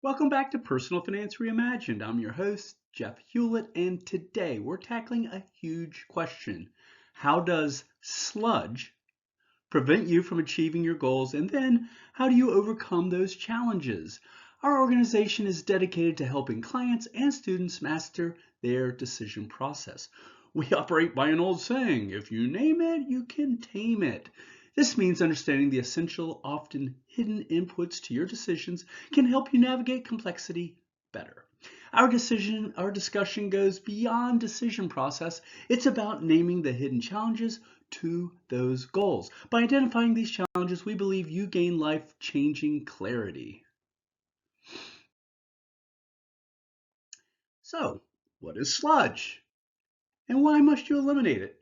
Welcome back to Personal Finance Reimagined. I'm your host, Jeff Hewlett, and today we're tackling a huge question. How does sludge prevent you from achieving your goals, and then how do you overcome those challenges? Our organization is dedicated to helping clients and students master their decision process. We operate by an old saying, if you name it, you can tame it. This means understanding the essential, often hidden inputs to your decisions can help you navigate complexity better. Our discussion goes beyond decision process. It's about naming the hidden challenges to those goals. By identifying these challenges, we believe you gain life-changing clarity. So, what is sludge? And why must you eliminate it?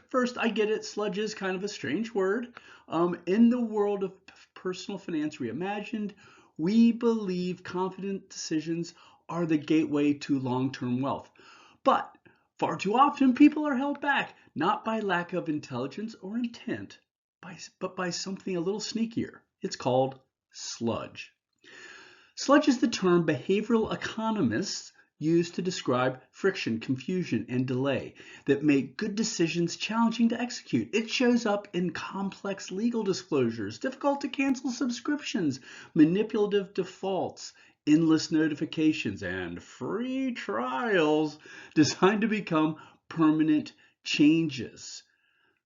First, I get it, sludge is kind of a strange word. In the world of personal finance reimagined, we believe confident decisions are the gateway to long-term wealth. But far too often, people are held back, not by lack of intelligence or intent, but by something a little sneakier. It's called sludge. Sludge is the term behavioral economists use to describe friction, confusion, and delay that make good decisions challenging to execute. It shows up in complex legal disclosures, difficult to cancel subscriptions, manipulative defaults, endless notifications, and free trials designed to become permanent changes.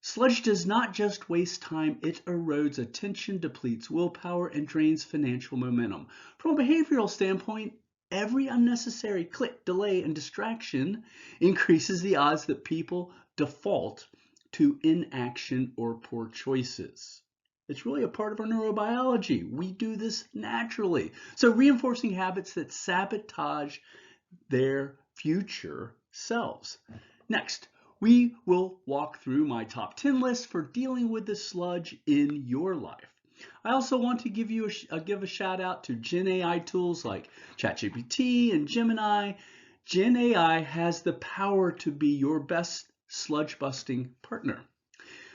Sludge does not just waste time, it erodes attention, depletes willpower, and drains financial momentum. From a behavioral standpoint, every unnecessary click, delay, and distraction increases the odds that people default to inaction or poor choices. It's really a part of our neurobiology. We do this naturally. So reinforcing habits that sabotage their future selves. Next, we will walk through my top 10 list for dealing with the sludge in your life. I also want to give a shout out to Gen AI tools like ChatGPT and Gemini. Gen AI has the power to be your best sludge busting partner.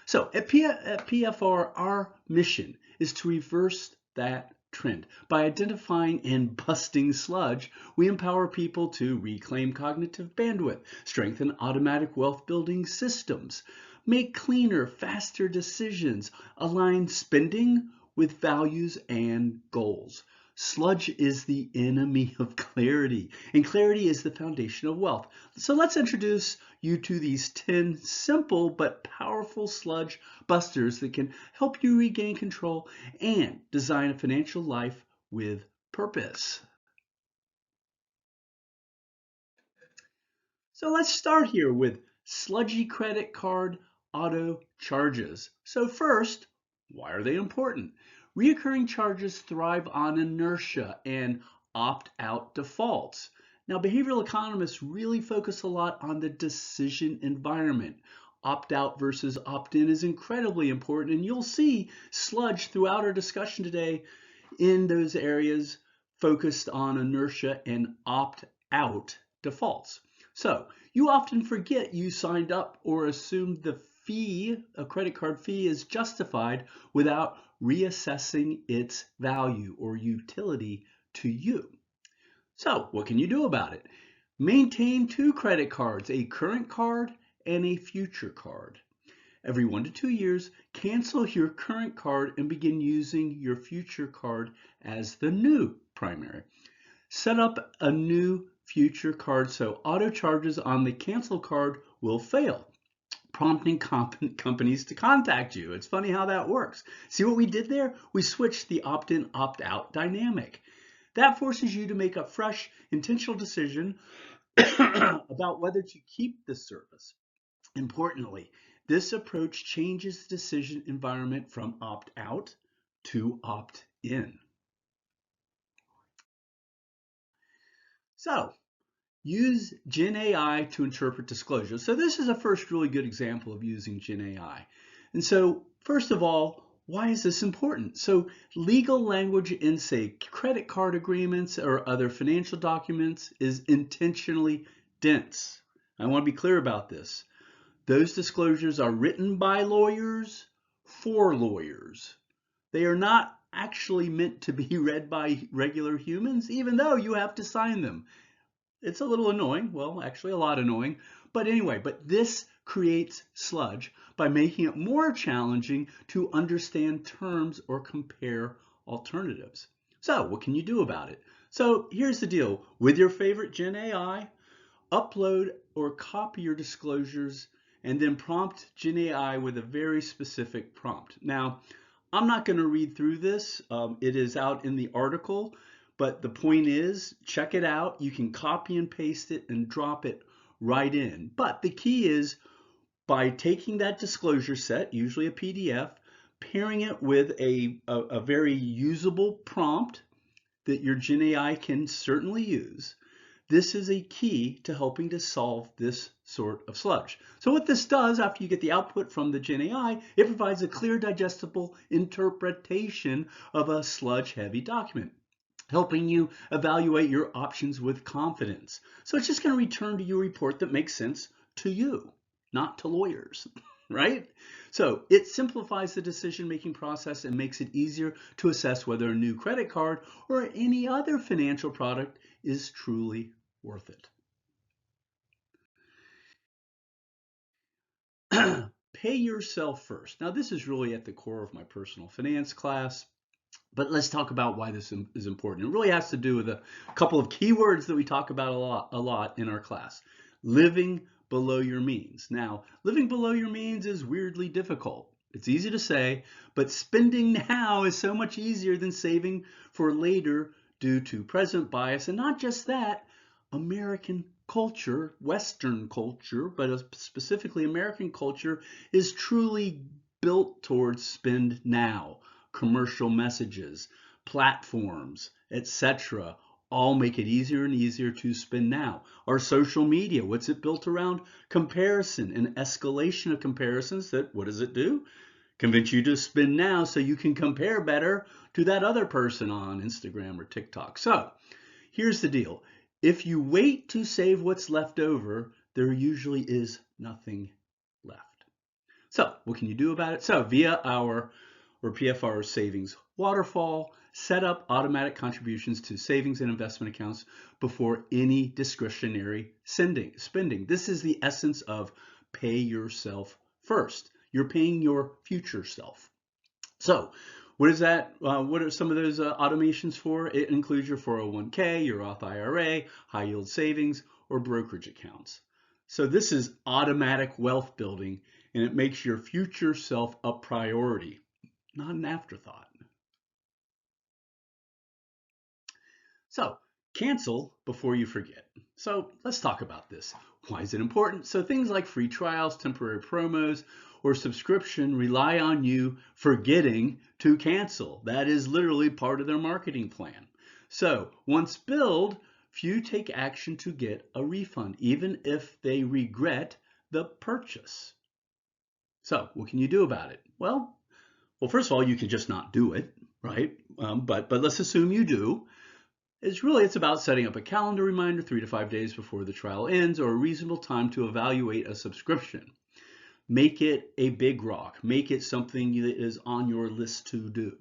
So at PFR, our mission is to reverse that trend. By identifying and busting sludge, we empower people to reclaim cognitive bandwidth, strengthen automatic wealth building systems, make cleaner, faster decisions, align spending with values and goals. Sludge is the enemy of clarity, and clarity is the foundation of wealth. So let's introduce you to these 10 simple but powerful sludge busters that can help you regain control and design a financial life with purpose. So let's start here with sludgy credit card auto charges. So first, why are they important? Reoccurring charges thrive on inertia and opt-out defaults. Now, behavioral economists really focus a lot on the decision environment. Opt-out versus opt-in is incredibly important, and you'll see sludge throughout our discussion today in those areas focused on inertia and opt-out defaults. So you often forget you signed up or assumed the fee, a credit card fee, is justified without reassessing its value or utility to you. So what can you do about it? Maintain 2 credit cards, a current card and a future card. Every 1 to 2 years, cancel your current card and begin using your future card as the new primary. Set up a new future card so auto charges on the cancel card will fail, prompting companies to contact you. It's funny how that works. See what we did there? We switched the opt-in, opt-out dynamic. That forces you to make a fresh, intentional decision about whether to keep the service. Importantly, this approach changes the decision environment from opt-out to opt-in. So, use Gen AI to interpret disclosures. So this is a first really good example of using Gen AI. And so, first of all, why is this important? So legal language in, say, credit card agreements or other financial documents is intentionally dense. I want to be clear about this. Those disclosures are written by lawyers for lawyers. They are not actually meant to be read by regular humans, even though you have to sign them. It's a little annoying, well, actually a lot annoying, but anyway, but this creates sludge by making it more challenging to understand terms or compare alternatives. So what can you do about it? So here's the deal. With your favorite Gen AI, upload or copy your disclosures and then prompt Gen AI with a very specific prompt. Now, I'm not going to read through this. It is out in the article, but the point is, check it out. You can copy and paste it and drop it right in. But the key is by taking that disclosure set, usually a PDF, pairing it with a very usable prompt that your Gen AI can certainly use. This is a key to helping to solve this sort of sludge. So what this does, after you get the output from the Gen AI, it provides a clear, digestible interpretation of a sludge-heavy document, helping you evaluate your options with confidence. So it's just going to return to you a report that makes sense to you, not to lawyers, right? So it simplifies the decision-making process and makes it easier to assess whether a new credit card or any other financial product is truly worth it. Pay yourself first. Now, this is really at the core of my personal finance class, but let's talk about why this is important. It really has to do with a couple of keywords that we talk about a lot in our class. Living below your means. Now, living below your means is weirdly difficult. It's easy to say, but spending now is so much easier than saving for later due to present bias. And not just that, American culture, Western culture, but specifically American culture, is truly built towards spend now. Commercial messages, platforms, etc. all make it easier and easier to spend now. Our social media, what's it built around? Comparison and escalation of comparisons. That, what does it do? Convince you to spend now so you can compare better to that other person on Instagram or TikTok. So here's the deal. If you wait to save what's left over, there usually is nothing left. So what can you do about it? So via our PFR savings waterfall, set up automatic contributions to savings and investment accounts before any discretionary spending. This is the essence of pay yourself first. You're paying your future self. So what is that? What are some of those automations for? It includes your 401k, your Roth IRA, high yield savings, or brokerage accounts. So this is automatic wealth building, and it makes your future self a priority, not an afterthought. So cancel before you forget. So let's talk about this. Why is it important? So things like free trials, temporary promos, or subscription rely on you forgetting to cancel. That is literally part of their marketing plan. So once billed, few take action to get a refund, even if they regret the purchase. So what can you do about it? Well, first of all, you can just not do it, right? But let's assume you do. It's about setting up a calendar reminder 3 to 5 days before the trial ends, or a reasonable time to evaluate a subscription. Make it a big rock. Make it something that is on your list to do.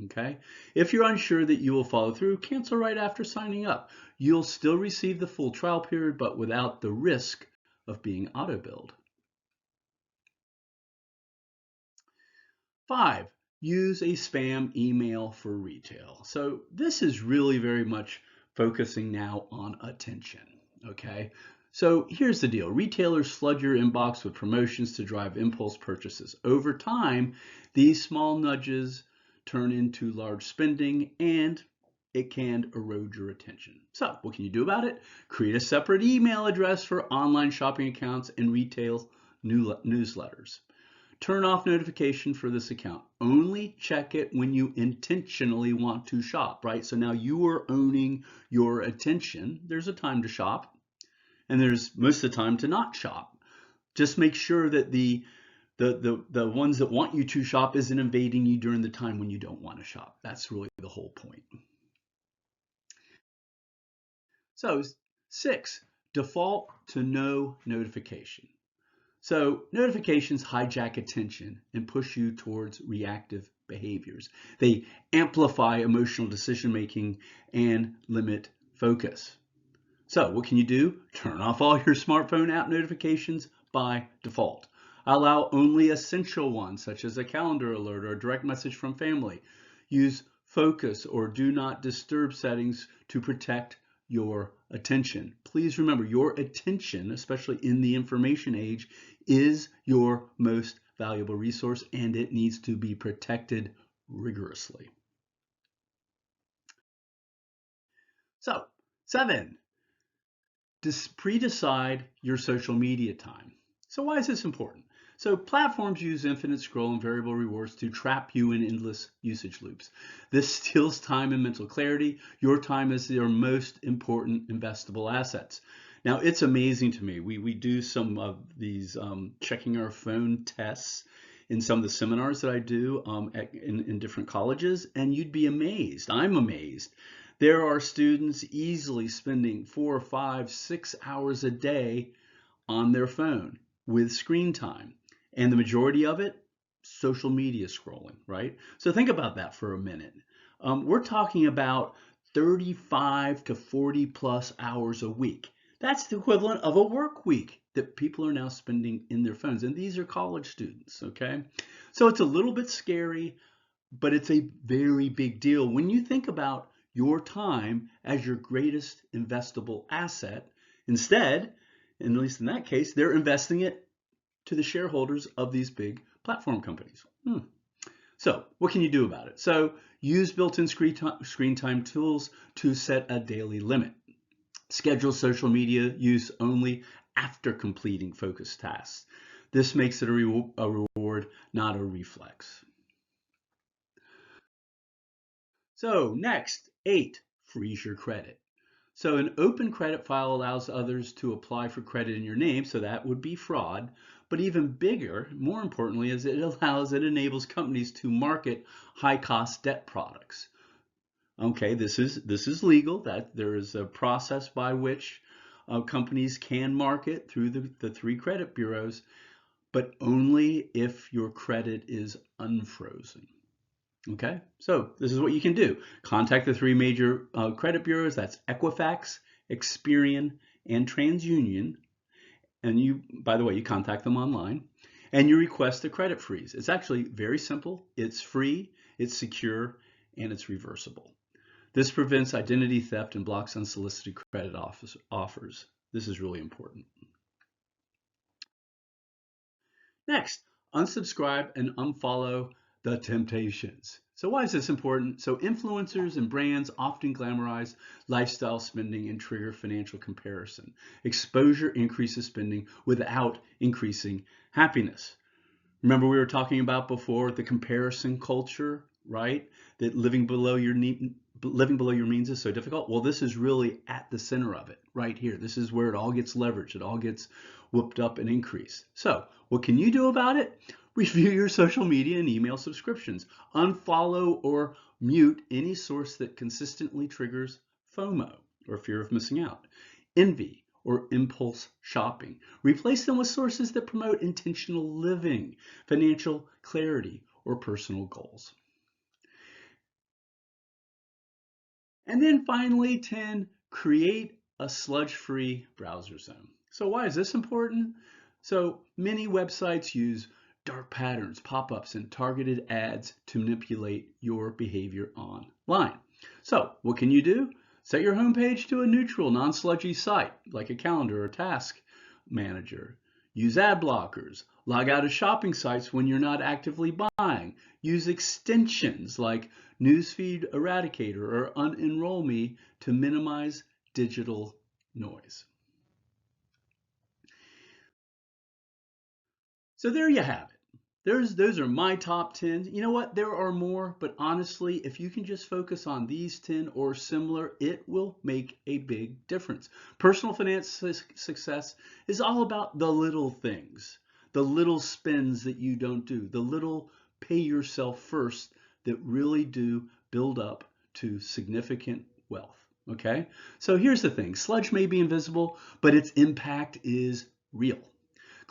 Okay? If you're unsure that you will follow through, cancel right after signing up. You'll still receive the full trial period, but without the risk of being auto-billed. 5, use a spam email for retail. So this is really very much focusing now on attention, okay? So here's the deal. Retailers flood your inbox with promotions to drive impulse purchases. Over time, these small nudges turn into large spending, and it can erode your attention. So what can you do about it? Create a separate email address for online shopping accounts and retail newsletters. Turn off notification for this account. Only check it when you intentionally want to shop, right? So now you are owning your attention. There's a time to shop, and there's most of the time to not shop. Just make sure that the ones that want you to shop isn't invading you during the time when you don't want to shop. That's really the whole point. So 6, default to no notification. So notifications hijack attention and push you towards reactive behaviors. They amplify emotional decision-making and limit focus. So what can you do? Turn off all your smartphone app notifications by default. Allow only essential ones, such as a calendar alert or a direct message from family. Use focus or do not disturb settings to protect your attention. Please remember, your attention, especially in the information age, is your most valuable resource, and it needs to be protected rigorously. So, 7, pre-decide your social media time. So why is this important? So platforms use infinite scroll and variable rewards to trap you in endless usage loops. This steals time and mental clarity. Your time is your most important investable assets. Now, it's amazing to me. We do some of these checking our phone tests in some of the seminars that I do in different colleges, and you'd be amazed. I'm amazed. There are students easily spending 4, 5, 6 hours a day on their phone with screen time. And the majority of it, social media scrolling, right? So think about that for a minute. We're talking about 35 to 40 plus hours a week. That's the equivalent of a work week that people are now spending in their phones. And these are college students, okay? So it's a little bit scary, but it's a very big deal when you think about your time as your greatest investable asset. Instead, and at least in that case, they're investing it to the shareholders of these big platform companies. So what can you do about it? So use built-in screen time tools to set a daily limit. Schedule social media use only after completing focused tasks. This makes it a reward, not a reflex. So next, 8, freeze your credit. So an open credit file allows others to apply for credit in your name, so that would be fraud. But even bigger, more importantly, is it enables companies to market high-cost debt products. Okay, this is legal. That there is a process by which companies can market through the 3 credit bureaus, but only if your credit is unfrozen. Okay, so this is what you can do. Contact the 3 major credit bureaus. That's Equifax, Experian, and TransUnion. And you, by the way, you contact them online and you request a credit freeze. It's actually very simple. It's free, it's secure, and it's reversible. This prevents identity theft and blocks unsolicited credit offers. This is really important. Next, unsubscribe and unfollow the temptations. So why is this important? So influencers and brands often glamorize lifestyle spending and trigger financial comparison. Exposure increases spending without increasing happiness. Remember we were talking about before the comparison culture, right? That living below your means is so difficult. Well, this is really at the center of it right here. This is where it all gets leveraged. It all gets whooped up and increased. So what can you do about it? Review your social media and email subscriptions. Unfollow or mute any source that consistently triggers FOMO, or fear of missing out, envy, or impulse shopping. Replace them with sources that promote intentional living, financial clarity, or personal goals. And then finally, 10, create a sludge-free browser zone. So why is this important? So many websites use dark patterns, pop-ups, and targeted ads to manipulate your behavior online. So what can you do? Set your homepage to a neutral, non-sludgy site, like a calendar or task manager. Use ad blockers. Log out of shopping sites when you're not actively buying. Use extensions like Newsfeed Eradicator or Unenroll Me to minimize digital noise. So there you have it. Those are my top 10. You know what? There are more, but honestly, if you can just focus on these 10 or similar, it will make a big difference. Personal finance success is all about the little things, the little spends that you don't do, the little pay yourself first that really do build up to significant wealth. Okay? So here's the thing. Sludge may be invisible, but its impact is real.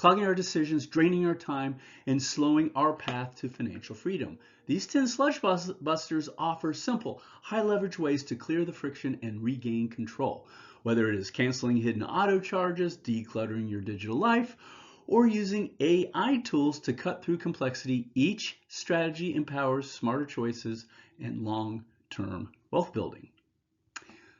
clogging our decisions, draining our time, and slowing our path to financial freedom. These 10 Sludge Busters offer simple, high-leverage ways to clear the friction and regain control. Whether it is canceling hidden auto charges, decluttering your digital life, or using AI tools to cut through complexity, each strategy empowers smarter choices and long-term wealth building.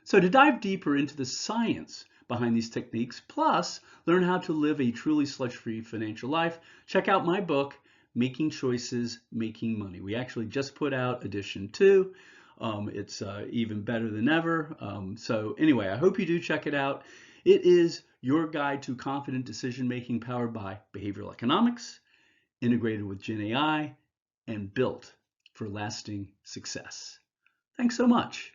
So to dive deeper into the science behind these techniques, plus learn how to live a truly sludge-free financial life, check out my book, Making Choices, Making Money. We actually just put out edition 2. It's even better than ever. So anyway, I hope you do check it out. It is your guide to confident decision-making powered by behavioral economics, integrated with Gen AI, and built for lasting success. Thanks so much.